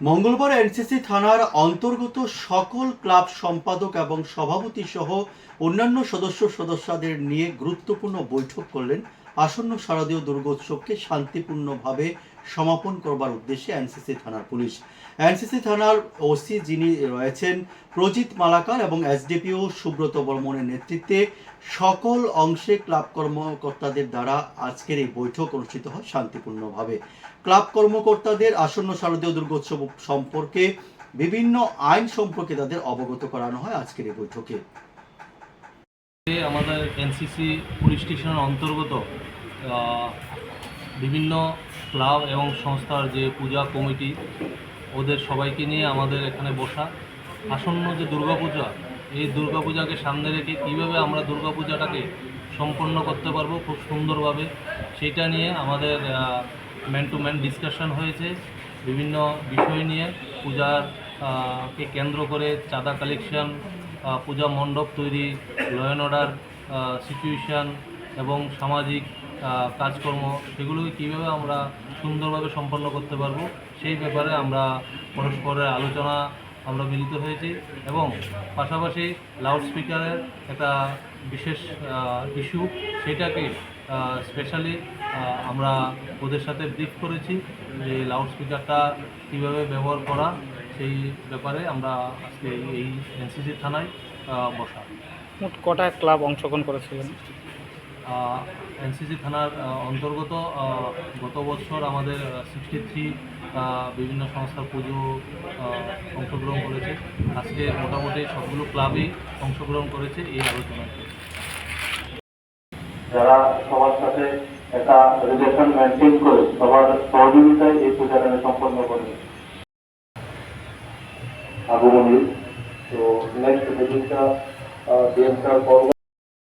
মঙ্গলবার এনসিসি থানার অন্তর্গত সকল ক্লাব সম্পাদক এবং সভাপতি সহ অন্যান্য সদস্যদের নিয়ে গুরুত্বপূর্ণ বৈঠক করলেন আসন্ন শারদীয় দুর্গোৎসবকে শান্তিপূর্ণভাবে সমাপন করবার উদ্দেশ্যে এনসিসি থানার পুলিশ। এনসিসি থানার ওসি যিনি রয়েছেন প্রজিত মালাকার এবং এসডিপিও সুব্রত বর্মনের নেতৃত্বে সকল অংশে ক্লাব কর্মকর্তাদের দ্বারা আজকের এই বৈঠক অনুষ্ঠিত হয় শান্তিপূর্ণভাবে। ক্লাব কর্মকর্তাদের আসন্ন শারদীয় দুর্গোৎসব সম্পর্কে বিভিন্ন আইন সম্পর্কে তাদের অবগত করানো হয় আজকের এই বৈঠকে। আমাদের এনসিসি পুলিশ স্টেশনের অন্তর্গত বিভিন্ন ক্লাব এবং সংস্থার যে পূজা কমিটি ওদের সবাইকে নিয়ে আমাদের এখানে বসা। আসন্ন যে দুর্গাপূজা, এই দুর্গাপূজাকে সামনে রেখে কীভাবে আমরা দুর্গাপূজাটাকে সম্পন্ন করতে পারবো খুব সুন্দরভাবে, সেইটা নিয়ে আমাদের ম্যান টু ম্যান ডিসকাশন হয়েছে। বিভিন্ন বিষয় নিয়ে পূজাকে কেন্দ্র করে চাঁদা কালেকশন, পূজা মণ্ডপ তৈরি, ল অ্যান্ড অর্ডার সিচুয়েশান এবং সামাজিক কাজকর্ম, সেগুলোকে কীভাবে আমরা সুন্দরভাবে সম্পন্ন করতে পারবো সেই ব্যাপারে আমরা পরস্পরের আলোচনা আমরা মিলিত হয়েছি। এবং পাশাপাশি লাউডস্পিকারের একটা বিশেষ ইস্যু, সেটাকে স্পেশালি আমরা ওদের সাথে ব্রিফ করেছি যে লাউডস্পিকারটা কীভাবে ব্যবহার করা, সেই ব্যাপারে আমরা আজকে এই এনসিসি থানায় বসা। মোট কটা ক্লাব অংশগ্রহণ করেছিলেন? এনসিসি থানার অন্তর্গত গত বছর আমাদের 63 বিভিন্ন সংস্থার পুজো অংশগ্রহণ করেছে। আজকে মোটামুটি সবগুলো ক্লাবই অংশগ্রহণ করেছে এই আলোচনায়। যারা সবার সাথে একটা রিলেশন মেনটেন করে সবার সহযোগিতায় এই পূজাটা সম্পন্ন করে আগমনী। তো নেক্সট যেদিনটা বিএনসার পর্ব